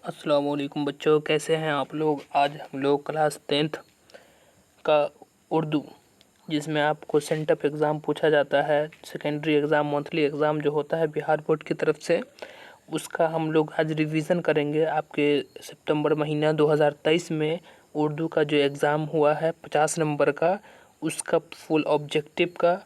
अस्सलाम वालेकुम बच्चों, कैसे हैं आप लोग। आज हम लोग क्लास 10th का उर्दू, जिसमें आपको सेंटअप एग्ज़ाम पूछा जाता है, सेकेंडरी एग्ज़ाम मंथली एग्ज़ाम जो होता है बिहार बोर्ड की तरफ से, उसका हम लोग आज रिवीजन करेंगे। आपके सितंबर महीना 2023 में उर्दू का जो एग्ज़ाम हुआ है 50 नंबर का, उसका फुल ऑब्जेक्टिव का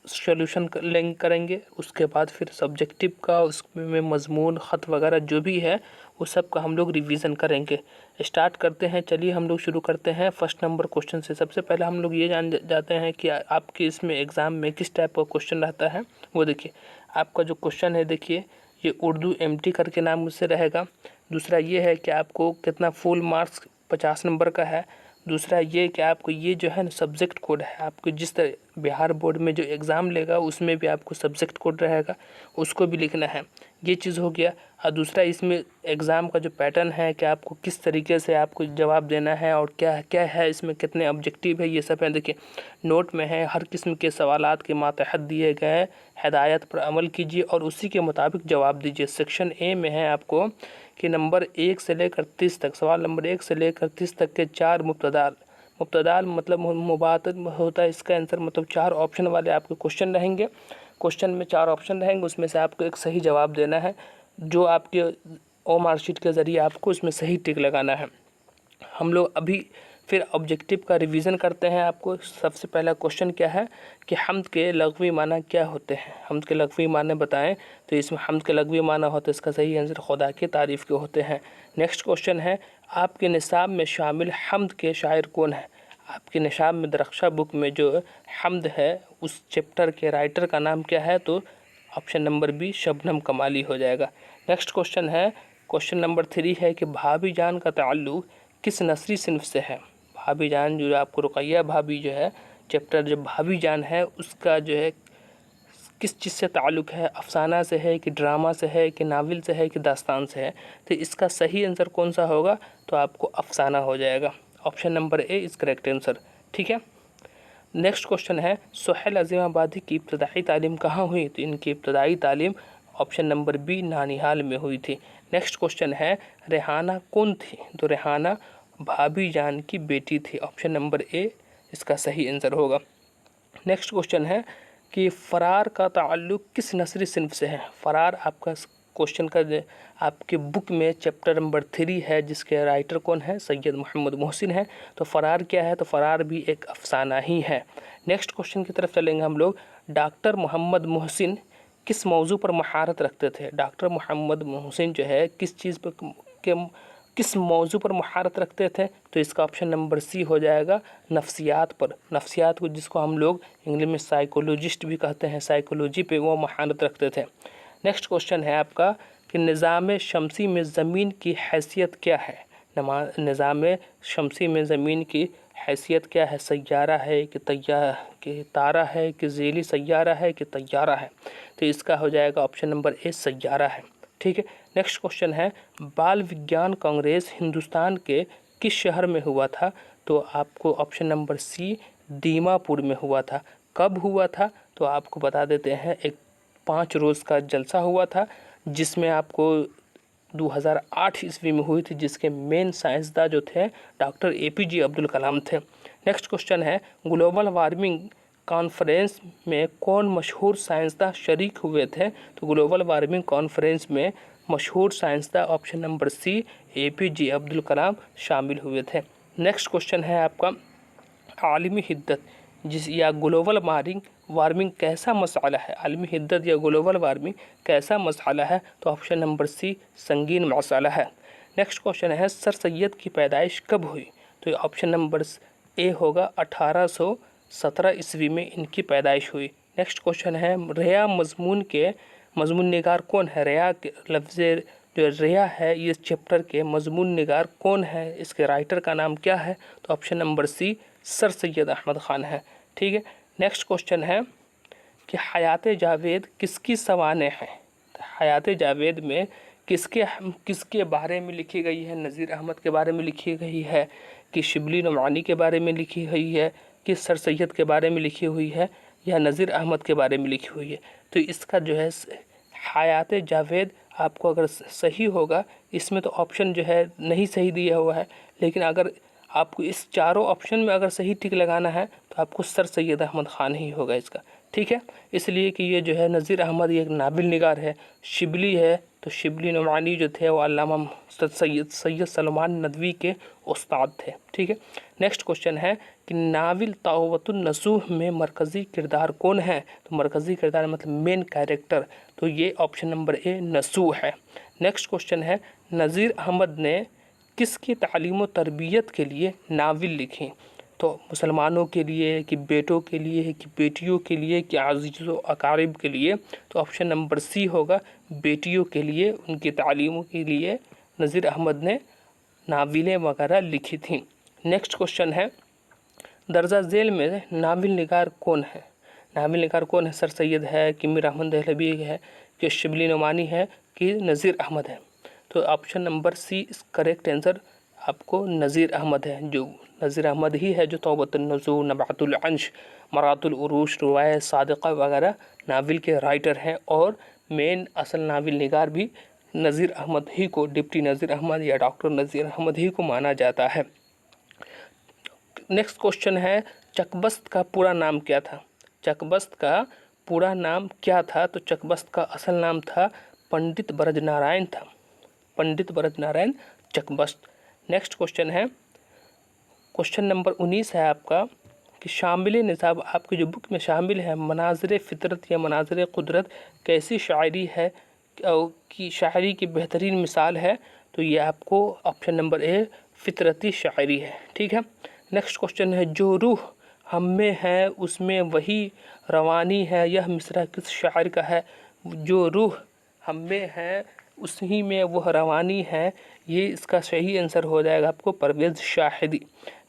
सॉल्यूशन करेंगे। उसके बाद फिर सब्जेक्टिव का, उसमें मजमून ख़त वगैरह जो भी है वो सब का हम लोग रिवीजन करेंगे। स्टार्ट करते हैं, चलिए हम लोग शुरू करते हैं फर्स्ट नंबर क्वेश्चन से। सबसे पहले हम लोग ये जान जाते हैं कि आपके इसमें एग्ज़ाम में किस टाइप का क्वेश्चन रहता है। वो देखिए, आपका जो क्वेश्चन है, देखिए ये उर्दू एमटी करके नाम उससे रहेगा। दूसरा ये है कि आपको कितना फुल मार्क्स 50 नंबर का है। दूसरा ये कि आपको ये जो है ना सब्जेक्ट कोड है, आपको जिस तरह बिहार बोर्ड में जो एग्ज़ाम लेगा उसमें भी आपको सब्जेक्ट कोड रहेगा, उसको भी लिखना है। ये चीज़ हो गया। और दूसरा इसमें एग्ज़ाम का जो पैटर्न है कि आपको किस तरीके से आपको जवाब देना है और क्या क्या है इसमें, कितने ऑब्जेक्टिव है, ये सब है। देखिए नोट में है, हर किस्म के सवालात के मातहत दिए गए हिदायत पर अमल कीजिए और उसी के मुताबिक जवाब दीजिए। सेक्शन ए में है आपको कि नंबर 1 से लेकर 30 तक, सवाल नंबर 1 से लेकर 30 तक के 4 मुब्तदाल मतलब मुबातत होता है। इसका आंसर मतलब 4 ऑप्शन वाले आपके क्वेश्चन रहेंगे। क्वेश्चन में 4 ऑप्शन रहेंगे, उसमें से आपको एक सही जवाब देना है, जो आपके ओ मार्कशीट के ज़रिए आपको उसमें सही टिक लगाना है। हम लोग अभी फिर ऑब्जेक्टिव का रिवीजन करते हैं। आपको सबसे पहला क्वेश्चन क्या है कि हम्द के लग़वी माना क्या होते हैं। हम्द के लग़वी माने बताएं। तो इसमें हम्द के लग़वी माना होते हैं, इसका सही आंसर खुदा की तारीफ़ के होते हैं। नेक्स्ट क्वेश्चन है, आपके निसाब में शामिल हम्द के शायर कौन है। आपके निसाब में दरख्शा बुक में जो हम्द है उस चैप्टर के राइटर का नाम क्या है। तो ऑप्शन नंबर बी शबनम कमाली हो जाएगा। नेक्स्ट क्वेश्चन है, क्वेश्चन नंबर 3 है कि भाभी जान का ताल्लुक़ किस नस्री सिन्फ से है। भाभी जान जो आपको रुकैया भाभी जो है चैप्टर, जो भाभी जान है उसका जो है किस चीज़ से ताल्लुक़ है, अफसाना से है कि ड्रामा से है कि नावल से है कि दास्तान से है। तो इसका सही आंसर कौन सा होगा, तो आपको अफसाना हो जाएगा। Option number A is correct answer, ठीक है। नेक्स्ट क्वेश्चन है, सुहेल अज़ीमाबादी की इब्तदाई तालीम कहाँ हुई। तो इनकी इब्तदाई तालीम ऑप्शन नंबर बी नानिहाल में हुई थी। नेक्स्ट क्वेश्चन है, रेहाना कौन थी। तो रेहाना भाभी जान की बेटी थी। ऑप्शन नंबर ए इसका सही आंसर होगा। नेक्स्ट क्वेश्चन है कि फ़रार का ताल्लुक़ किस नस्री सिन्फ से है। फ़रार आपका क्वेश्चन का आपके बुक में चैप्टर नंबर 3 है, जिसके राइटर कौन है, सैयद मोहम्मद मोहसिन है। तो फ़रार क्या है, तो फ़रार भी एक अफसाना ही है। नेक्स्ट क्वेश्चन की तरफ चलेंगे हम लोग। डॉक्टर मोहम्मद मोहसिन किस मौजू पर महारत रखते थे। डॉक्टर मोहम्मद मोहसिन जो है किस चीज़ पर किस मौजू पर महारत रखते थे। तो इसका ऑप्शन नंबर सी हो जाएगा, नफ्सियात पर। नफ्सियात को, जिसको हम लोग इंग्लिश में साइकोलॉजिस्ट भी कहते हैं, साइकोलॉजी पे वो महारत रखते थे। नेक्स्ट क्वेश्चन है आपका कि निज़ाम शमसी में ज़मीन की हैसियत क्या है। निज़ाम शमसी में ज़मीन की हैसियत क्या है, सय्यारा है कि तारा है कि ज़ेली सय्यारा है कि तैयारा है। तो इसका हो जाएगा ऑप्शन नंबर ए सय्यारा है, ठीक है। नेक्स्ट क्वेश्चन है, बाल विज्ञान कांग्रेस हिंदुस्तान के किस शहर में हुआ था। तो आपको ऑप्शन नंबर सी दीमापुर में हुआ था। कब हुआ था, तो आपको बता देते हैं, एक 5 रोज़ का जलसा हुआ था, जिसमें आपको 2008 ईस्वी में हुई थी, जिसके मेन साइंसदान जो थे डॉक्टर APJ अब्दुल कलाम थे। नेक्स्ट क्वेश्चन है, ग्लोबल वार्मिंग कॉन्फ्रेंस में कौन मशहूर साइंसदान शरीक हुए थे। तो ग्लोबल वार्मिंग कॉन्फ्रेंस में मशहूर साइंसदान option number C APJ Abdul Kalam शामिल हुए थे। नेक्स्ट क्वेश्चन है आपका, आलमी हिद्दत या ग्लोबल वार्मिंग कैसा मसला है। आलमी हिद्दत या ग्लोबल वार्मिंग कैसा मसला है। तो ऑप्शन नंबर सी संगीन मसला है। नेक्स्ट क्वेश्चन है, सर सैयद की पैदाइश कब हुई। तो ऑप्शन नंबर ए होगा, 1817 ईस्वी में इनकी पैदाइश हुई। नेक्स्ट क्वेश्चन है, रिया मजमून के मजमून निगार कौन है। रिया के लफ्ज़ जो रिया है, ये चैप्टर के मजमून निगार कौन है, इसके राइटर का नाम क्या है। तो option number C sir Syed Ahmad Khan है, ठीक है। नेक्स्ट क्वेश्चन है कि हयात जावेद किसकी सवाने हैं। हयात जावेद में किसके बारे में लिखी गई है। नज़ीर अहमद के बारे में लिखी गई है कि शिबली नुमानी के बारे में लिखी गई है कि सर सैयद के बारे में लिखी हुई है या नज़ीर अहमद के बारे में लिखी हुई है। तो इसका जो है हयात जावेद आपको अगर सही होगा, इसमें तो ऑप्शन जो है नहीं सही दिया हुआ है, लेकिन अगर आपको इस चारों ऑप्शन में अगर सही टिक लगाना है तो आपको सर सैयद अहमद ख़ान ही होगा इसका, ठीक है। इसलिए कि ये जो है नज़ीर अहमद ये एक नाबिल निगार है, शिबली है तो शिबली नुमानी जो थे वो अल्लामा सैयद सलमान नदवी के उस्ताद थे, ठीक है। नेक्स्ट क्वेश्चन है कि नाविल तौबतुन नसूह में मरकज़ी किरदार कौन है? तो मरकज़ी किरदार मतलब मेन कैरेक्टर, तो ये ऑप्शन नंबर ए नसूह है। नेक्स्ट क्वेश्चन है नज़ीर अहमद ने किसकी तालीम व तरबियत के लिए नाविल लिखी? तो मुसलमानों के लिए कि बेटों के लिए कि बेटियों के लिए कि अज़ीज़ अकारिब के लिए? तो ऑप्शन नंबर सी होगा, बेटियों के लिए, उनकी तालीम के लिए नज़ीर अहमद ने नाविलें वगैरह लिखी थी। नेक्स्ट क्वेश्चन है दर्जा झेल में नाविल निगार कौन है? नाविल निगार कौन है? सर सैयद है कि मीर अहमद दहलवी है कि शिबली नुमानी है कि नज़ीर अहमद है? तो ऑप्शन नंबर सी इस करेक्ट आंसर आपको नज़ीर अहमद है, जो नज़ीर अहमद ही है जो तौबतुन नज़ूह, नबातुल अंश, मरातुल उरूश, रुवाया सादिक़ा वगैरह नाविल के राइटर हैं, और मेन असल नाविल निगार भी नज़ीर अहमद ही को, डिप्टी नज़ीर अहमद या डॉक्टर नज़ीर अहमद ही को माना जाता है। नेक्स्ट क्वेश्चन है चकबस्त का पूरा नाम क्या था? चकबस्त का पूरा नाम क्या था? तो चकबस्त का असल नाम था पंडित ब्रजनारायण था, पंडित ब्रजनारायण चकबस्त। नेक्स्ट क्वेश्चन है क्वेश्चन नंबर 19 है आपका कि शामिल निसाब आपकी जो बुक में शामिल है मनाज़िर फ़ितरत या मनाज़िर कुदरत कैसी शायरी है कि शायरी की बेहतरीन मिसाल है? तो ये आपको ऑप्शन नंबर ए फ़ितरती शायरी है, ठीक है। नेक्स्ट क्वेश्चन है जो रूह हम में है उसमें वही रवानी है, यह मिसरा किस शायर का है? जो रूह हम में है उसी में वह रवानी है, ये इसका सही आंसर हो जाएगा आपको परवेज़ शाहिदी।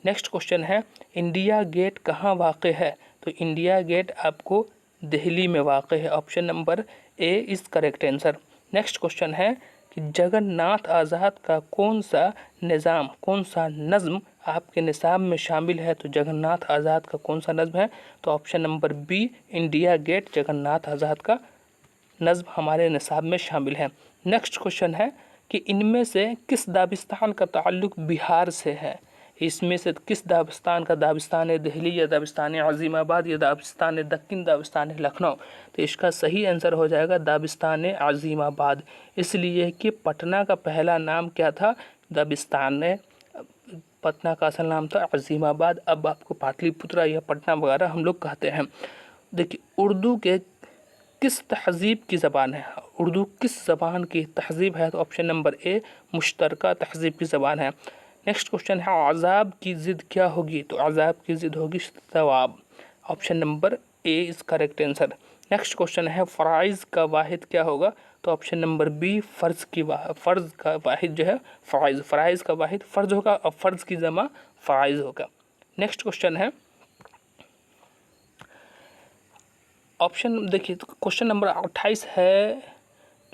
नेक्स्ट क्वेश्चन है इंडिया गेट कहाँ वाक़ है? तो इंडिया गेट आपको दिल्ली में वाक़ है, option number A is correct answer. Next question है कि जगन्नाथ आज़ाद का कौन सा निज़ाम, कौन सा नज़्म आपके निसाब में शामिल है? तो जगन्नाथ आज़ाद का कौन सा नज़्म है? तो option number B India gate Jagannath Azad का नज़्म हमारे निसाब में शामिल है। नेक्स्ट क्वेश्चन है कि इनमें से किस दाबिस्तान का ताल्लुक़ बिहार से है? इसमें से किस दाबिस्तान का, दाबिस्तान दिल्ली या दाबिस्तान अज़ीमाबाद या दाबिस्तान दक्कन, दाबिस्तान लखनऊ? तो इसका सही आंसर हो जाएगा दाबिस्तान अज़ीमाबाद, इसलिए कि पटना का पहला नाम क्या था? दाबिस्तान, पटना का असल नाम था अज़ीमाबाद, अब आपको पाटलिपुत्रा या पटना वगैरह हम लोग कहते हैं। देखिए उर्दू के किस तहज़ीब की ज़बान है? उर्दू किस ज़बान की तहज़ीब है? तो ऑप्शन नंबर ए मुश्तरका तहज़ीब की ज़बान है। नेक्स्ट क्वेश्चन है अज़ाब की ज़िद क्या होगी? तो अज़ाब की ज़िद होगी सवाब, option number A is correct answer. Next question है फ़राइज़ का वाहिद क्या होगा? तो ऑप्शन नंबर बी फ़र्ज़ का वाहिद जो है फ़राइज़, फ़राइज़ का वाहिद फ़र्ज़ होगा और फ़र्ज़ की जमा फ़राइज़ होगा। नेक्स्ट क्वेश्चन है ऑप्शन, देखिए क्वेश्चन नंबर 28 है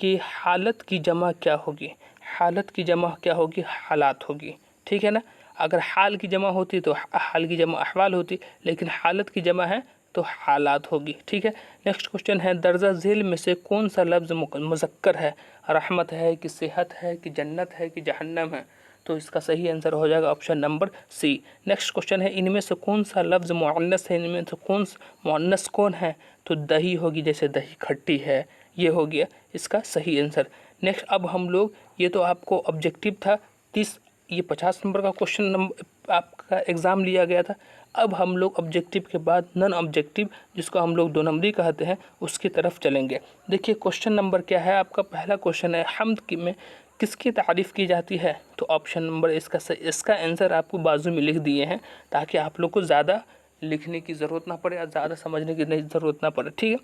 कि हालत की जमा क्या होगी? हालत की जमा क्या होगी? हालात होगी, ठीक है ना। अगर हाल की जमा होती तो हाल की जमा अहवाल होती, लेकिन हालत की जमा है तो हालात होगी, ठीक है। नेक्स्ट क्वेश्चन है दर्जा झेल में से कौन सा लफ्ज़ मुज़क्कर है? रहमत है कि सेहत है कि जन्नत है कि जहन्नम है? तो इसका सही आंसर हो जाएगा option number C. Next question है इनमें से कौन सा लफ्ज़ मुअन्नस है? इनमें से कौन मुअन्नस कौन है? तो दही होगी, जैसे दही खट्टी है, ये हो गया इसका सही आंसर। नेक्स्ट अब हम लोग, ये तो आपको ऑब्जेक्टिव था 30, ये 50 नंबर का क्वेश्चन नंबर आपका एग्ज़ाम लिया गया था। अब हम लोग ऑब्जेक्टिव के बाद नॉन ऑब्जेक्टिव, जिसको हम लोग 2 नंबरी कहते हैं, उसकी तरफ चलेंगे। देखिए क्वेश्चन नंबर क्या है आपका? पहला क्वेश्चन है हम्द में किसकी तारीफ़ की जाती है? तो ऑप्शन नंबर इसका आंसर आपको बाजू में लिख दिए हैं, ताकि आप लोग को ज़्यादा लिखने की ज़रूरत ना पड़े और ज़्यादा समझने की नहीं ज़रूरत ना पड़े, ठीक है।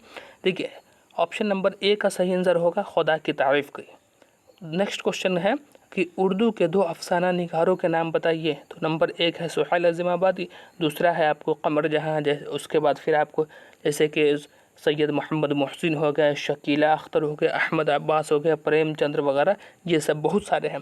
देखिए ऑप्शन नंबर ए का सही आंसर होगा खुदा की तारीफ़ की। नेक्स्ट क्वेश्चन है कि उर्दू के 2 अफसाना निगारों के नाम बताइए? तो नंबर 1 है सुहैल अज़ीमाबादी, दूसरा है आपको कमर जहाँ, जैसे उसके बाद फिर आपको जैसे कि सैयद मोहम्मद मोहसिन हो गए, शकीला अख्तर हो गए, अहमद अब्बास हो गया, प्रेमचंद्र वगैरह, ये सब बहुत सारे हैं।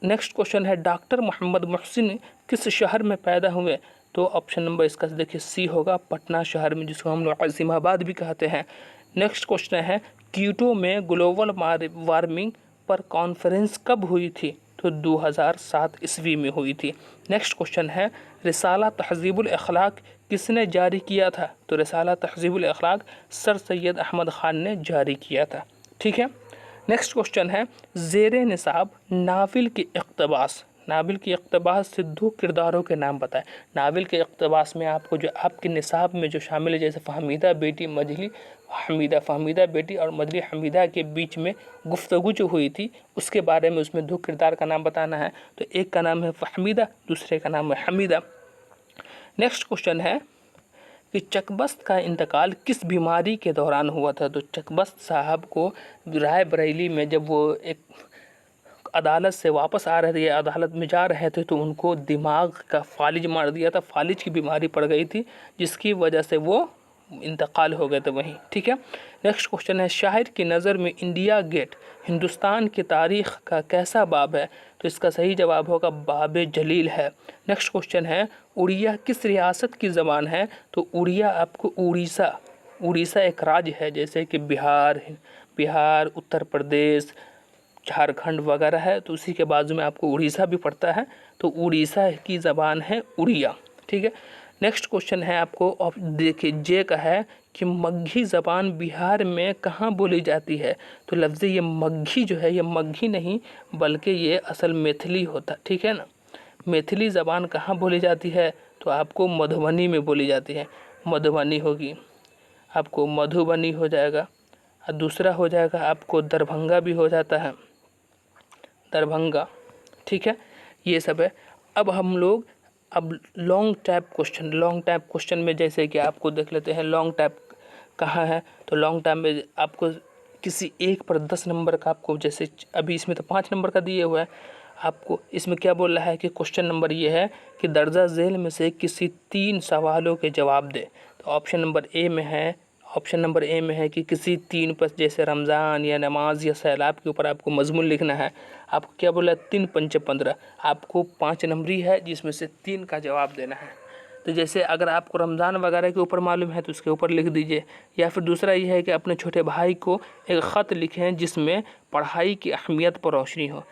नेक्स्ट क्वेश्चन है डॉक्टर मोहम्मद मोहसिन किस शहर में पैदा हुए? तो ऑप्शन नंबर इसका देखिए सी होगा, पटना शहर में, जिसको हम लोग अज़ीमाबाद भी कहते हैं। नेक्स्ट क्वेश्चन है कीटो में ग्लोबल वार्मिंग पर कॉन्फ्रेंस कब हुई थी? तो 2007 ईस्वी में हुई थी। नेक्स्ट क्वेश्चन है, रिसाला तहज़ीबुल अखलाक किसने जारी किया था? तो रिसाला तहज़ीबुल अखलाक सर सैयद अहमद ख़ान ने जारी किया था। ठीक है। नेक्स्ट क्वेश्चन है, ज़ेरे निसाब नावल के इक़्तिबास, नावल के इक़्तिबास से 2 किरदारों के नाम बताएं। नावल के इक़्तिबास में आपको जो आपके निसाब में जो शामिल है, जैसे फ़हमीदा बेटी मजली हमीदा, फ़हमीदा बेटी और मजली हमीदा के बीच में गुफ्तगू जो हुई थी उसके बारे में उसमें 2 किरदार का नाम बताना है। तो एक का नाम है फ़हमीदा, दूसरे का नाम है हमीदा। नेक्स्ट क्वेश्चन है कि चकबस्त का इंतकाल किस बीमारी के दौरान हुआ था? तो चकबस्त साहब को राय बरेली में जब वो एक अदालत से वापस आ रहे थे, अदालत में जा रहे थे, तो उनको दिमाग का फालिज मार दिया था, फालिज की बीमारी पड़ गई थी जिसकी वजह से वो इंतकाल हो गए थे वहीं। ठीक है। नेक्स्ट क्वेश्चन है, शायर की नज़र में इंडिया गेट हिंदुस्तान की तारीख़ का कैसा बाब है? तो इसका सही जवाब होगा बाब जलील है। नेक्स्ट क्वेश्चन है, उड़िया किस रियासत की ज़बान है? तो उड़िया आपको उड़ीसा एक राज्य है, जैसे कि बिहार, उत्तर प्रदेश, झारखंड वगैरह है, तो उसी के बाजू में आपको उड़ीसा भी पड़ता है, तो उड़ीसा की ज़बान है उड़िया। ठीक है। नेक्स्ट क्वेश्चन है आपको, देखिए जे का है कि मगही ज़बान बिहार में कहाँ बोली जाती है? तो लफ्ज़ ये मगही जो है, ये मगही नहीं बल्कि ये असल मैथिली होता। ठीक है ना। मैथिली ज़बान कहाँ बोली जाती है? तो आपको मधुबनी में बोली जाती है, मधुबनी होगी, आपको मधुबनी हो जाएगा, और दूसरा हो जाएगा आपको दरभंगा भी हो जाता है, दरभंगा। ठीक है, ये सब है। अब हम लोग लॉन्ग टाइप क्वेश्चन में जैसे कि आपको देख लेते हैं लॉन्ग टाइप कहाँ है। तो लॉन्ग टाइप में आपको किसी एक पर 10 नंबर का, आपको जैसे अभी इसमें तो 5 नंबर का दिए हुआ है, आपको इसमें क्या बोल रहा है कि क्वेश्चन नंबर ये है कि दर्जा झेल में से किसी 3 सवालों के जवाब दे। तो ऑप्शन नंबर ए में है कि किसी 3 पर, जैसे रमज़ान या नमाज या सैलाब के ऊपर आपको मजमून लिखना है। आपको क्या बोला, 3 पंचे 15, आपको 5 नंबरी है जिसमें से 3 का जवाब देना है। तो जैसे अगर आपको रमज़ान वगैरह के ऊपर मालूम है तो उसके ऊपर लिख दीजिए, या फिर दूसरा ये है कि अपने छोटे भाई को एक ख़त लिखें जिसमें पढ़ाई की अहमियत पर रोशनी हो।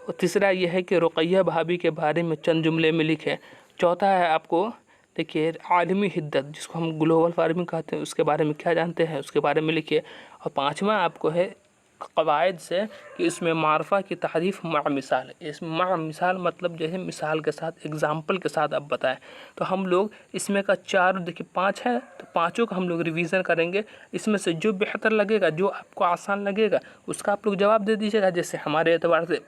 और तीसरा ये है कि रुक़ैया भाभी के बारे में चंद जुमले में लिखें। चौथा है आपको देखिए आलमी हिद्दत, जिसको हम ग्लोबल वार्मिंग कहते हैं, उसके बारे में क्या जानते हैं उसके बारे में लिखिए। और 5वां आपको है क़वायद से कि इसमें मारफा की तारीफ़ मा मिसाल, इसमें मा मिसाल मतलब जैसे मिसाल के साथ, एग्जाम्पल के साथ आप बताएं। तो हम लोग इसमें का 4 देखिए 5 है, तो पाँचों का हम लोग रिवीजन करेंगे। इसमें से जो बेहतर लगेगा, जो आपको आसान लगेगा, उसका आप लोग जवाब दे दीजिएगा। जैसे हमारे एतबार से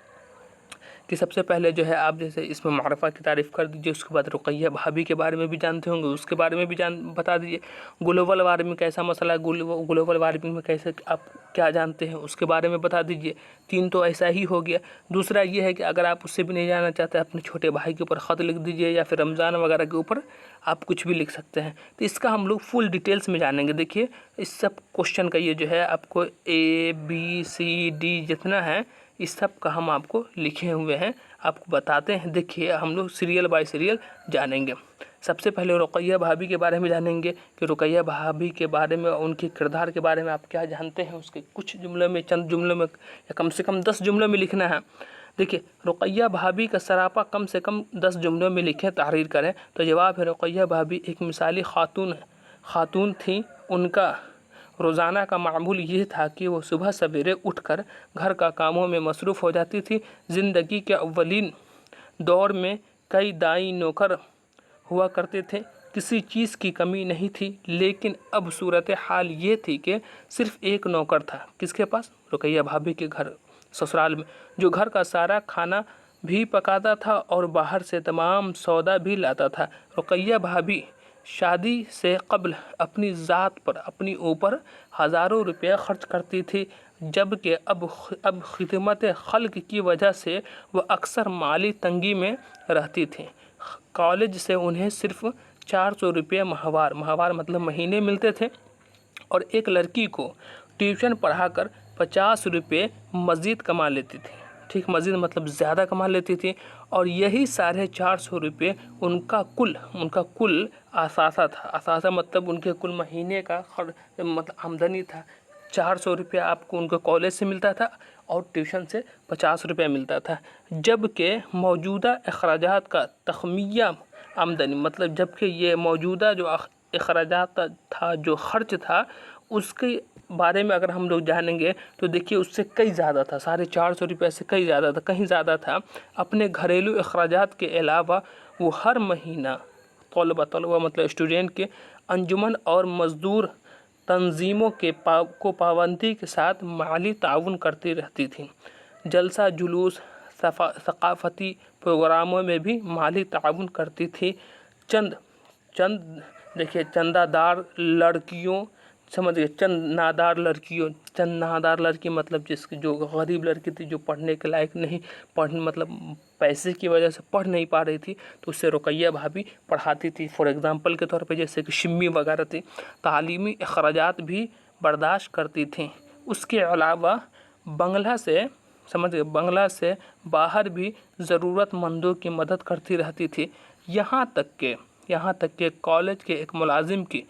कि सबसे पहले जो है आप जैसे इसमें मारफा की तारीफ़ कर दीजिए, उसके बाद रुक़ैया भाभी के बारे में भी जानते होंगे, उसके बारे में भी बता दीजिए। ग्लोबल वार्मिंग कैसा मसला है, ग्लोबल वार्मिंग में कैसे आप क्या जानते हैं उसके बारे में बता दीजिए। 3 तो ऐसा ही हो गया। दूसरा ये है कि अगर आप उससे भी नहीं जानना चाहते, अपने छोटे भाई के ऊपर ख़त लिख दीजिए, या फिर रमज़ान वगैरह के ऊपर आप कुछ भी लिख सकते हैं। तो इसका हम लोग फुल डिटेल्स में जानेंगे। देखिए इस सब क्वेश्चन का ये जो है आपको ABCD जितना है, इस सब का हम आपको लिखे हुए हैं, आपको बताते हैं। देखिए हम लोग सीरियल बाय सीरियल जानेंगे। सबसे पहले रुक़ैया भाभी के बारे में जानेंगे कि रुक़ैया भाभी के बारे में, उनके किरदार के बारे में आप क्या जानते हैं, उसके कुछ जुमलों में, चंद जुमलों में, या कम से कम 10 जुमलों में लिखना है। देखिए रुक़ैया भाभी का सरापा कम से कम 10 जुमलों में लिखें, तहरीर करें। तो जवाब है रुक़ैया भाभी एक मिसाली खातून थी। उनका रोज़ाना का मामूल ये था कि वो सुबह सवेरे उठकर घर का कामों में मसरूफ़ हो जाती थी। ज़िंदगी के अव्वलीन दौर में कई दाई नौकर हुआ करते थे, किसी चीज़ की कमी नहीं थी। लेकिन अब सूरत हाल ये थी कि सिर्फ़ एक नौकर था। किसके पास? रुक़ैया भाभी के घर, ससुराल में, जो घर का सारा खाना भी पकाता था और बाहर से तमाम सौदा भी लाता था। रुक़ैया भाभी शादी से कब्ल अपनी ज़ात पर, अपनी ऊपर हज़ारों रुपये खर्च करती थी, जबकि अब खिदमत खल्क की वजह से वह अक्सर माली तंगी में रहती थी। कॉलेज से उन्हें सिर्फ 400 रुपये माहवार मतलब महीने मिलते थे, और एक लड़की को ट्यूशन पढ़ाकर 50 रुपये मज़ीद कमा लेती थी। ठीक, मज़ीद मतलब ज़्यादा कमा लेती थी। और यही 450 रुपये उनका कुल असासा था। असासा मतलब उनके कुल महीने का मतलब आमदनी था। 400 روپیہ آپ کو ان کے کالج سے ملتا تھا اور ٹیوشن سے 50 روپیہ ملتا تھا، جبکہ موجودہ اخراجات کا تخمیہ آمدنی مطلب جبکہ یہ موجودہ جو اخراجات تھا، جو خرچ تھا، اس کے بارے میں اگر ہم لوگ جانیں گے تو دیکھیے اس سے کئی زیادہ تھا، 450 روپیہ سے کئی زیادہ تھا، کہیں زیادہ تھا۔ اپنے گھریلو اخراجات کے علاوہ وہ ہر مہینہ طلبہ مطلب اسٹوڈنٹ کے انجمن اور مزدور تنظیموں کو پابندی کے ساتھ مالی تعاون کرتی رہتی تھیں۔ جلسہ جلوس ثقافتی پروگراموں میں بھی مالی تعاون کرتی تھی۔ دیکھیے چندہ دار لڑکیوں سمجھیے چند نادار لڑکی مطلب جو غریب لڑکی تھی، جو پڑھنے کے لائق نہیں، مطلب پیسے کی وجہ سے پڑھ نہیں پا رہی تھی، تو اس سے رقیہ بھابھی پڑھاتی تھی۔ فار ایگزامپل کے طور پہ جیسے کہ شمی وغیرہ تھی، تعلیمی اخراجات بھی برداشت کرتی تھیں۔ اس کے علاوہ بنگلہ سے باہر بھی ضرورت مندوں کی مدد کرتی رہتی تھی، یہاں تک کہ کالج کے ایک ملازم کی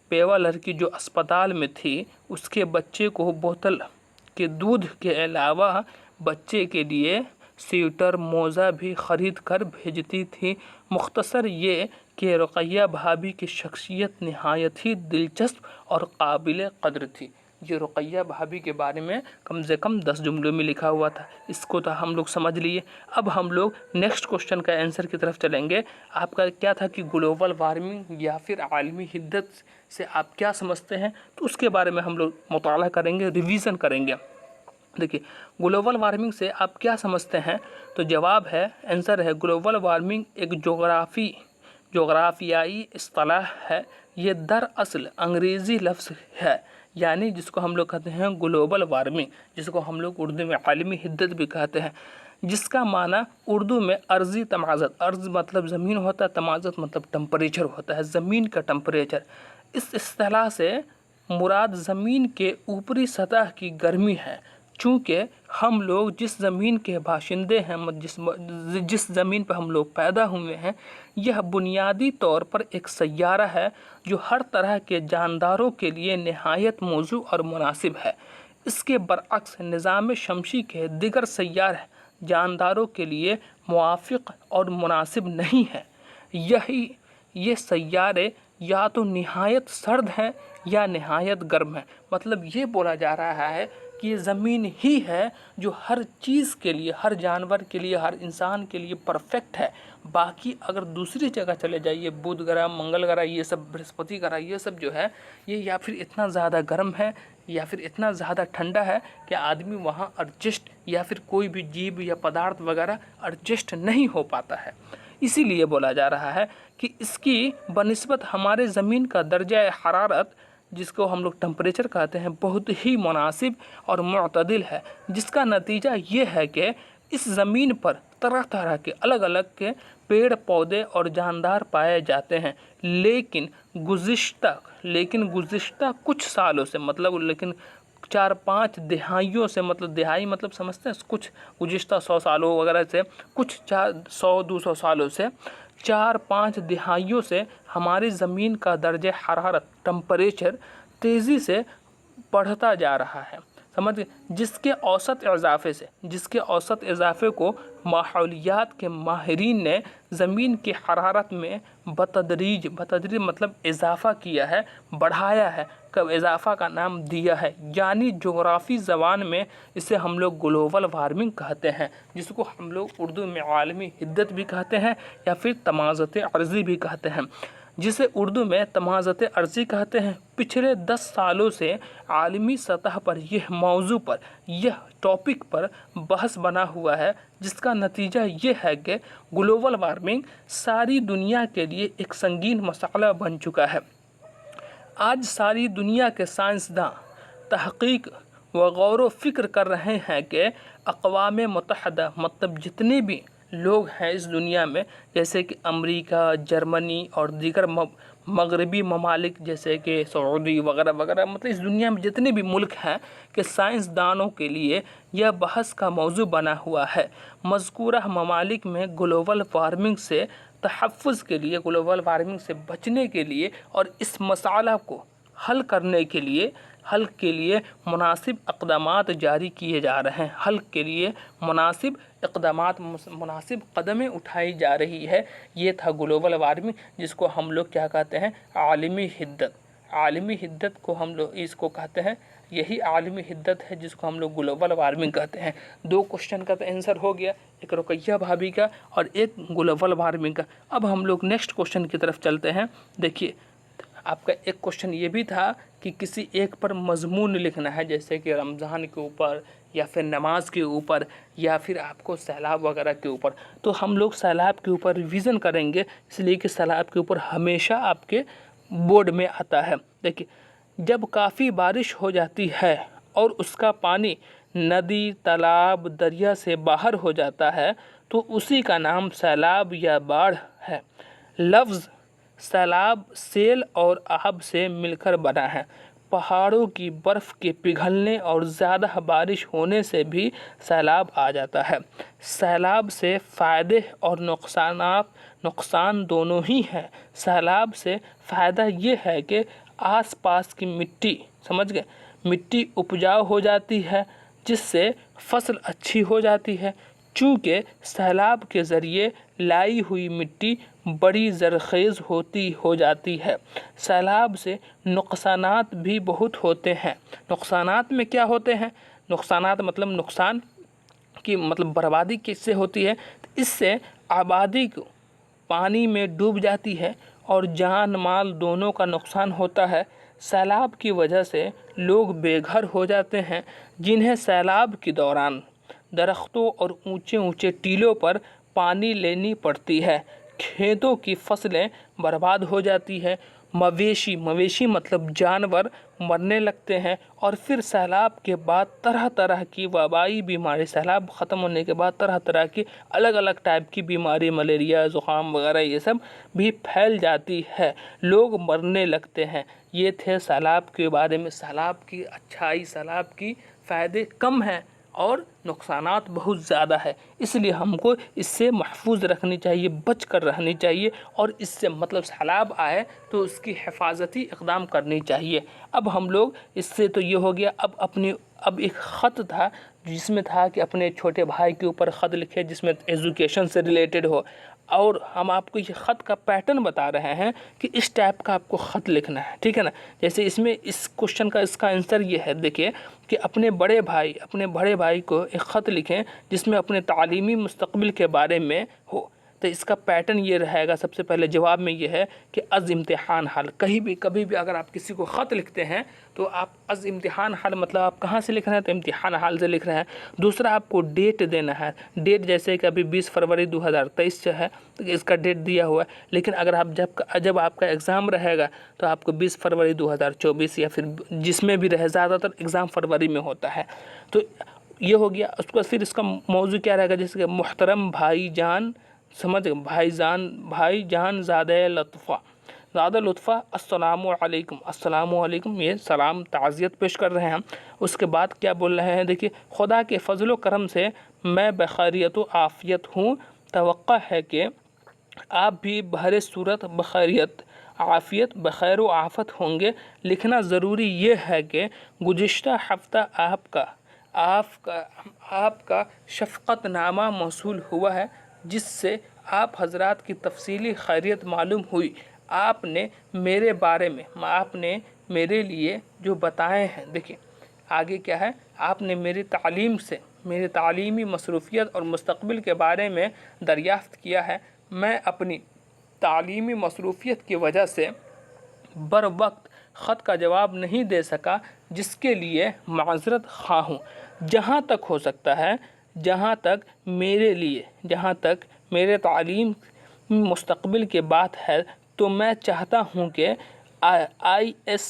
بیوہ لڑکی جو اسپتال میں تھی، اس کے بچے کو بوتل کے دودھ کے علاوہ بچے کے لیے سویٹر موزہ بھی خرید کر بھیجتی تھی۔ مختصر یہ کہ رقیہ بھابھی کی شخصیت نہایت ہی دلچسپ اور قابل قدر تھی۔ یہ رقیہ بھابھی کے بارے میں کم سے کم 10 جملوں میں لکھا ہوا تھا، اس کو تو ہم لوگ سمجھ لیے۔ اب ہم لوگ نیکسٹ کوشچن کا آنسر کی طرف چلیں گے۔ آپ کا کیا تھا کہ گلوبل وارمنگ یا پھر عالمی حدت سے آپ کیا سمجھتے ہیں، تو اس کے بارے میں ہم لوگ مطالعہ کریں گے، ریویژن کریں گے۔ دیکھیے گلوبل وارمنگ سے آپ کیا سمجھتے ہیں، تو جواب ہے، آنسر ہے گلوبل وارمنگ ایک جغرافیائی اصطلاح ہے۔ یہ دراصل انگریزی لفظ ہے، یعنی جس کو ہم لوگ کہتے ہیں گلوبل وارمنگ، جس کو ہم لوگ اردو میں عالمی حدت بھی کہتے ہیں، جس کا معنی اردو میں ارضی تمازت، ارض مطلب زمین ہوتا ہے، تمازت مطلب ٹمپریچر ہوتا ہے، زمین کا ٹمپریچر۔ اس اصطلاح سے مراد زمین کے اوپری سطح کی گرمی ہے، چونکہ ہم لوگ جس زمین کے باشندے ہیں، جس زمین پہ ہم لوگ پیدا ہوئے ہیں، یہ بنیادی طور پر ایک سیارہ ہے جو ہر طرح کے جانداروں کے لیے نہایت موزوں اور مناسب ہے۔ اس کے برعکس نظام شمسی کے دیگر سیارے جانداروں کے لیے موافق اور مناسب نہیں ہیں۔ یہ سیارے یا تو نہایت سرد ہیں یا نہایت گرم ہیں۔ مطلب یہ بولا جا رہا ہے کہ یہ زمین ہی ہے جو ہر چیز کے لیے، ہر جانور کے لیے، ہر انسان کے لیے پرفیکٹ ہے۔ باقی اگر دوسری جگہ چلے جائیے، بدھ گرہ، منگل گرہ، یہ سب برہسپتی گرہ، یہ سب جو ہے یہ یا پھر اتنا زیادہ گرم ہے یا پھر اتنا زیادہ ٹھنڈا ہے کہ آدمی وہاں ایڈجسٹ یا پھر کوئی بھی جیو یا پدارتھ وغیرہ ایڈجسٹ نہیں ہو پاتا ہے۔ اسی لیے بولا جا رہا ہے کہ اس کی بنسبت ہمارے زمین کا درجہ حرارت، جس کو ہم لوگ ٹمپریچر کہتے ہیں، بہت ہی مناسب اور معتدل ہے، جس کا نتیجہ یہ ہے کہ اس زمین پر طرح طرح کے الگ الگ کے پیڑ پودے اور جاندار پائے جاتے ہیں، لیکن گزشتہ کچھ سالوں سے لیکن 4-5 دہائیوں سے، دہائی سمجھتے ہیں کچھ گزشتہ 100 سالوں وغیرہ سے، کچھ 100-200 سالوں سے، 4-5 دہائیوں سے ہماری زمین کا درجہ حرارت، ٹمپریچر تیزی سے بڑھتا جا رہا ہے، جس کے اوسط اضافے کو ماحولیات کے ماہرین نے زمین کی حرارت میں بتدریج اضافہ کیا ہے، بڑھایا ہے، اضافہ کا نام دیا ہے، یعنی جغرافی زبان میں اسے ہم لوگ گلوبل وارمنگ کہتے ہیں، جس کو ہم لوگ اردو میں عالمی حدت بھی کہتے ہیں یا پھر تمازت ارضی بھی کہتے ہیں، جسے اردو میں تمازت ارضی کہتے ہیں۔ پچھلے 10 سالوں سے عالمی سطح پر یہ ٹاپک پر بحث بنا ہوا ہے، جس کا نتیجہ یہ ہے کہ گلوبل وارمنگ ساری دنیا کے لیے ایک سنگین مسئلہ بن چکا ہے۔ آج ساری دنیا کے سائنسداں تحقیق و غور و فکر کر رہے ہیں کہ اقوام متحدہ جتنے بھی لوگ ہیں اس دنیا میں، جیسے کہ امریکہ، جرمنی اور دیگر مغربی ممالک جیسے کہ سعودی وغیرہ وغیرہ، اس دنیا میں جتنے بھی ملک ہیں کہ سائنسدانوں کے لیے یہ بحث کا موضوع بنا ہوا ہے۔ مذکورہ ممالک میں گلوبل وارمنگ سے تحفظ کے لیے، گلوبل وارمنگ سے بچنے کے لیے اور اس مسئلہ کو حل کرنے کے لیے حل کے لیے مناسب اقدامات جاری کیے جا رہے ہیں، حل کے لیے مناسب اقدامات مناسب قدمیں اٹھائی جا رہی ہے۔ یہ تھا گلوبل وارمنگ، جس کو ہم لوگ کیا کہتے ہیں؟ عالمی حدت۔ عالمی حدت کو ہم لوگ اس کو کہتے ہیں، یہی عالمی حدت ہے جس کو ہم لوگ گلوبل وارمنگ کہتے ہیں۔ 2 کوشچن کا تو آنسر ہو گیا، ایک رقیہ بھابھی کا اور ایک گلوبل وارمنگ کا۔ اب ہم لوگ نیکسٹ کوشچن کی طرف چلتے ہیں۔ دیکھیے آپ کا ایک کوشچن یہ بھی تھا کہ کسی ایک پر مضمون لکھنا ہے، جیسے کہ رمضان کے اوپر یا پھر نماز کے اوپر یا پھر آپ کو سیلاب وغیرہ کے اوپر۔ تو ہم لوگ سیلاب کے اوپر ریویژن کریں گے، اس لیے کہ سیلاب کے اوپر ہمیشہ آپ کے بورڈ میں آتا ہے۔ دیکھیے جب کافی بارش ہو جاتی ہے اور اس کا پانی ندی، تالاب، دریا سے باہر ہو جاتا ہے تو اسی کا نام سیلاب یا باڑھ ہے۔ لفظ سیلاب سیل اور آب سے مل کر بنا ہے۔ پہاڑوں کی برف کے پگھلنے اور زیادہ بارش ہونے سے بھی سیلاب آ جاتا ہے۔ سیلاب سے فائدے اور نقصان دونوں ہی ہیں۔ سیلاب سے فائدہ یہ ہے کہ آس پاس کی مٹی، سمجھ گئے، مٹی اپجاؤ ہو جاتی ہے، جس سے فصل اچھی ہو جاتی ہے، چونکہ سیلاب کے ذریعے لائی ہوئی مٹی بڑی زرخیز ہو جاتی ہے۔ سیلاب سے نقصانات بھی بہت ہوتے ہیں۔ نقصانات میں کیا ہوتے ہیں؟ نقصانات مطلب نقصان کی مطلب بربادی کس سے ہوتی ہے؟ اس سے آبادی کو پانی میں ڈوب جاتی ہے اور جان مال دونوں کا نقصان ہوتا ہے۔ سیلاب کی وجہ سے لوگ بے گھر ہو جاتے ہیں، جنہیں سیلاب کے دوران درختوں اور اونچے اونچے ٹیلوں پر پانی لینی پڑتی ہے۔ کھیتوں کی فصلیں برباد ہو جاتی ہیں۔ مویشی مطلب جانور مرنے لگتے ہیں، اور پھر سیلاب کے بعد طرح طرح کی وبائی بیماری، سیلاب ختم ہونے کے بعد طرح طرح کی الگ الگ ٹائپ کی بیماری، ملیریا، زکام وغیرہ یہ سب بھی پھیل جاتی ہے، لوگ مرنے لگتے ہیں۔ یہ تھے سیلاب کے بارے میں۔ سیلاب کی اچھائی، سیلاب کی فائدے کم ہیں اور نقصانات بہت زیادہ ہے، اس لیے ہم کو اس سے محفوظ رکھنی چاہیے، بچ کر رہنی چاہیے، اور اس سے مطلب سیلاب آئے تو اس کی حفاظتی اقدام کرنی چاہیے۔ اب ہم لوگ اس سے تو یہ ہو گیا، اب ایک خط تھا جس میں تھا کہ اپنے چھوٹے بھائی کے اوپر خط لکھے جس میں ایجوکیشن سے ریلیٹڈ ہو، اور ہم آپ کو یہ خط کا پیٹرن بتا رہے ہیں کہ اس ٹائپ کا آپ کو خط لکھنا ہے، ٹھیک ہے نا۔ جیسے اس میں اس کوشچن کا اس کا آنسر یہ ہے، دیکھیے کہ اپنے بڑے بھائی کو ایک خط لکھیں جس میں اپنے تعلیمی مستقبل کے بارے میں ہو۔ تو اس کا پیٹرن یہ رہے گا، سب سے پہلے جواب میں یہ ہے کہ از امتحان حل، کبھی بھی اگر آپ کسی کو خط لکھتے ہیں تو آپ از امتحان حل مطلب آپ کہاں سے لکھ رہے ہیں؟ تو امتحان حال سے لکھ رہے ہیں۔ دوسرا آپ کو ڈیٹ دینا ہے، ڈیٹ جیسے کہ ابھی 20 فروری 2023 سے ہے تو اس کا ڈیٹ دیا ہوا ہے، لیکن اگر آپ جب آپ کا ایگزام رہے گا تو آپ کو 20 فروری 2024 یا پھر جس میں بھی رہے، زیادہ تر ایگزام فروری میں ہوتا ہے۔ تو یہ ہو گیا۔ اس کو پھر اس کا موضوع کیا رہے گا؟ جیسے کہ محترم بھائی جان، سمجھ بھائی جان زیادہ لطفہ السلام علیکم، یہ سلام تعزیت پیش کر رہے ہیں۔ اس کے بعد کیا بول رہے ہیں؟ دیکھیے خدا کے فضل و کرم سے میں بخیریت و عافیت ہوں، توقع ہے کہ آپ بھی بہر صورت بخیریت عافیت بخیر و آفت ہوں گے۔ لکھنا ضروری یہ ہے کہ گزشتہ ہفتہ آپ کا شفقت نامہ موصول ہوا ہے، جس سے آپ حضرات کی تفصیلی خیریت معلوم ہوئی۔ آپ نے میرے بارے میں میرے لیے جو بتائے ہیں، دیکھیں آگے کیا ہے، آپ نے میری تعلیمی مصروفیت اور مستقبل کے بارے میں دریافت کیا ہے۔ میں اپنی تعلیمی مصروفیت کی وجہ سے بروقت خط کا جواب نہیں دے سکا، جس کے لیے معذرت خواہ ہوں۔ جہاں تک ہو سکتا ہے، جہاں تک میرے تعلیم مستقبل کی بات ہے، تو میں چاہتا ہوں کہ آئی ایس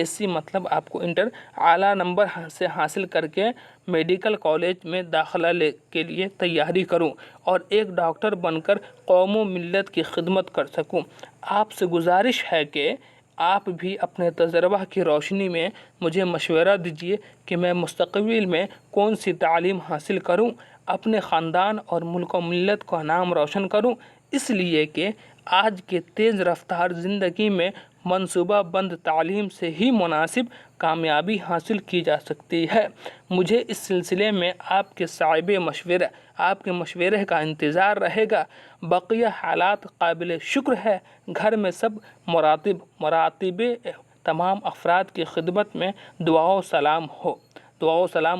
سی مطلب آپ کو انٹر اعلیٰ نمبر سے حاصل کر کے میڈیکل کالج میں داخلہ کے لیے تیاری کروں اور ایک ڈاکٹر بن کر قوم و ملت کی خدمت کر سکوں۔ آپ سے گزارش ہے کہ آپ بھی اپنے تجربہ کی روشنی میں مجھے مشورہ دیجیے کہ میں مستقبل میں کون سی تعلیم حاصل کروں، اپنے خاندان اور ملک و ملت کا نام روشن کروں، اس لیے کہ آج کے تیز رفتار زندگی میں منصوبہ بند تعلیم سے ہی مناسب کامیابی حاصل کی جا سکتی ہے۔ مجھے اس سلسلے میں آپ کے صائب مشورے کا انتظار رہے گا۔ بقیہ حالات قابل شکر ہے۔ گھر میں سب مراتب تمام افراد کی خدمت میں دعا و سلام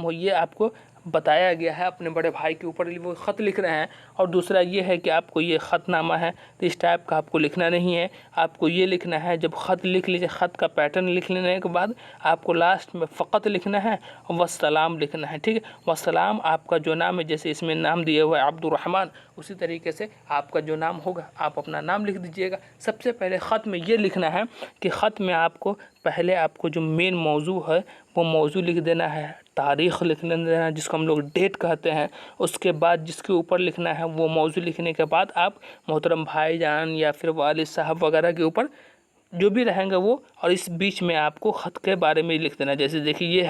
ہو۔ یہ آپ کو بتایا گیا ہے، اپنے بڑے بھائی کے اوپر وہ خط لکھ رہے ہیں۔ اور دوسرا یہ ہے کہ آپ کو یہ خط نامہ ہے تو اس ٹائپ کا آپ کو لکھنا نہیں ہے، آپ کو یہ لکھنا ہے جب خط لکھ لیجیے، خط کا پیٹرن لکھ لینے کے بعد آپ کو لاسٹ میں فقط لکھنا ہے والسلام لکھنا ہے، ٹھیک ہے۔ والسلام آپ کا جو نام ہے، جیسے اس میں نام دیا ہوا ہے عبد الرحمن، اسی طریقے سے آپ کا جو نام ہوگا آپ اپنا نام لکھ دیجیے گا۔ سب سے پہلے خط میں یہ لکھنا ہے کہ خط میں آپ کو پہلے آپ کو جو مین موضوع ہے وہ موضوع لکھ دینا ہے، تاریخ لکھ دینا ہے جس کو ہم لوگ ڈیٹ کہتے ہیں۔ اس کے بعد جس کے اوپر لکھنا ہے وہ موضوع لکھنے کے بعد آپ محترم بھائی جان یا پھر والد صاحب وغیرہ کے اوپر جو بھی رہیں گے وہ، اور اس بیچ میں آپ کو خط کے بارے میں لکھ دینا۔ جیسے دیکھیے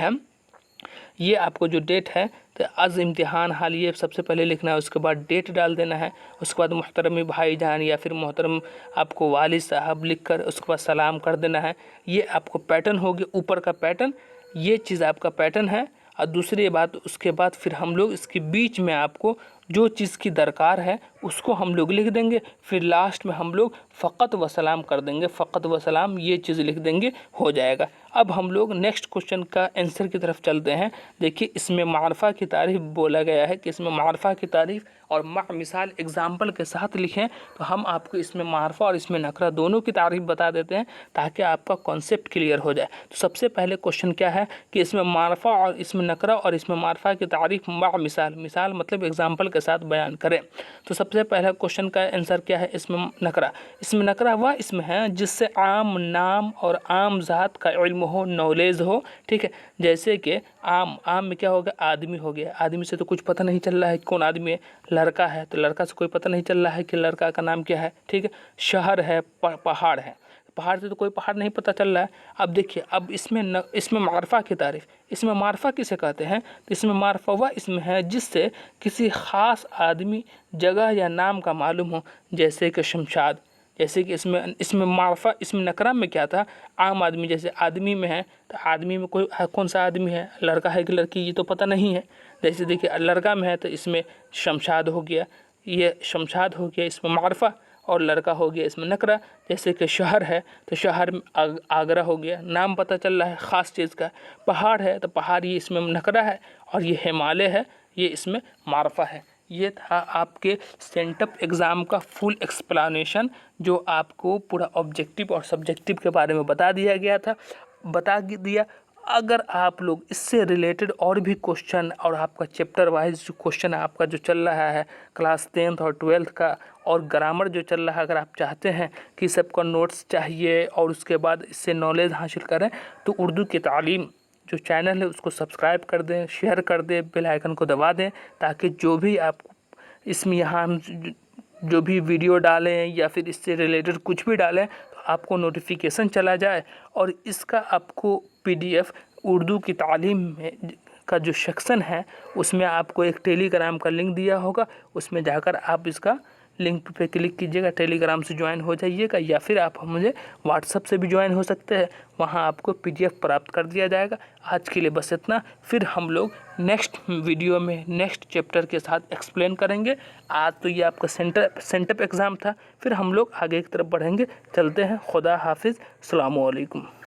یہ آپ کو جو ڈیٹ ہے تو از امتحان حال یہ سب سے پہلے لکھنا ہے، اس کے بعد ڈیٹ ڈال دینا ہے، اس کے بعد محترم بھائی جان یا پھر محترم آپ کو والد صاحب لکھ کر اس کے بعد سلام کر دینا ہے۔ یہ آپ کو پیٹرن ہوگی، اوپر کا پیٹرن، یہ چیز آپ کا پیٹرن ہے۔ اور دوسری بات اس کے بعد پھر ہم لوگ اس کے بیچ میں آپ کو جو چیز کی درکار ہے اس کو ہم لوگ لکھ دیں گے، پھر لاسٹ میں ہم لوگ فقط و سلام کر دیں گے، فقط و سلام یہ چیز لکھ دیں گے، ہو جائے گا۔ اب ہم لوگ نیکسٹ کوشچن کا آنسر کی طرف چلتے ہیں۔ دیکھیے اس میں معرفہ کی تعریف بولا گیا ہے کہ اس میں معرفہ کی تعریف اور مع مثال ایگزامپل کے ساتھ لکھیں، تو ہم آپ کو اس میں معرفہ اور اس میں نکرہ دونوں کی تعریف بتا دیتے ہیں تاکہ آپ کا کانسیپٹ کلیئر ہو جائے۔ تو سب سے پہلے کوشچن کیا ہے کہ اس میں معرفہ اور اس میں نکرہ اور اس میں معرفہ کی تعریف مع مثال مطلب ایگزامپل کے ساتھ بیان کریں۔ تو سب سے پہلا کوشچن کا آنسر کیا ہے؟ اس میں نکرہ وہ اسم ہے جس سے عام نام اور عام ذات کا علم ہو، نالج ہو، ٹھیک ہے۔ جیسے کہ عام میں کیا ہوگا؟ آدمی ہو گیا، آدمی سے تو کچھ پتہ نہیں چل رہا ہے کون آدمی ہے۔ لڑکا ہے تو لڑکا سے کوئی پتہ نہیں چل رہا ہے کہ لڑکا کا نام کیا ہے، ٹھیک ہے۔ شہر ہے، پہاڑ ہے، پہاڑ سے تو کوئی پہاڑ نہیں پتہ چل رہا ہے۔ اب دیکھیے اب اس میں معرفہ کی تعریف، اس میں معرفہ کسے کہتے ہیں؟ تو اس میں معرفہ وہ اسم ہے جس سے کسی خاص آدمی، جگہ یا نام کا معلوم ہو، جیسے کہ شمشاد۔ جیسے کہ اس میں معرفہ اس میں نکرہ میں کیا تھا؟ عام آدمی، جیسے آدمی میں ہے تو آدمی میں کون سا آدمی ہے، لڑکا ہے کہ لڑکی، یہ تو پتہ نہیں ہے۔ جیسے دیکھیے لڑکا میں ہے تو اس میں شمشاد ہو گیا، یہ شمشاد ہو گیا اس میں معرفہ، اور لڑکا ہو گیا اس میں نکرہ۔ جیسے کہ شہر ہے تو شہر میں آگرہ ہو گیا، نام پتہ چل رہا ہے خاص چیز کا۔ پہاڑ ہے تو پہاڑ یہ اس میں نکرہ ہے، اور یہ ہمالیہ ہے یہ اس میں معرفہ ہے۔ یہ تھا آپ کے سینٹپ ایگزام کا فل ایکسپلانیشن، جو آپ کو پورا آبجیکٹیو اور سبجیکٹیو کے بارے میں بتا دیا۔ اگر آپ لوگ اس سے ریلیٹڈ اور بھی کوشچن اور آپ کا چیپٹر وائز جو کوشچن آپ کا جو چل رہا ہے کلاس 10th اور 12th کا، اور گرامر جو چل رہا ہے، اگر آپ چاہتے ہیں کہ سب کا نوٹس چاہیے اور اس کے بعد اس سے نالج حاصل کریں، تو اردو کی تعلیم جو چینل ہے اس کو سبسکرائب کر دیں، شیئر کر دیں، بیل آئیکن کو دبا دیں، تاکہ جو بھی آپ اس میں یہاں جو بھی ویڈیو ڈالیں یا پھر اس سے ریلیٹڈ کچھ بھی ڈالیں تو آپ کو نوٹیفیکیشن چلا جائے۔ اور اس کا آپ کو PDF اردو کی تعلیم میں کا جو سیکشن ہے اس میں آپ کو ایک ٹیلی گرام کا لنک دیا ہوگا، اس میں جا کر آپ اس کا لنک پہ کلک کیجیے گا، ٹیلی گرام سے جوائن ہو جائیے گا، یا پھر آپ مجھے واٹس ایپ سے بھی جوائن ہو سکتے ہیں، وہاں آپ کو PDF پراپت کر دیا جائے گا۔ آج کے لیے بس اتنا، پھر ہم لوگ نیکسٹ ویڈیو میں نیکسٹ چیپٹر کے ساتھ ایکسپلین کریں گے۔ آج تو یہ آپ کا سینٹپ ایگزام تھا، پھر ہم لوگ آگے کی طرف بڑھیں گے۔ چلتے ہیں، خدا حافظ، السلام علیکم۔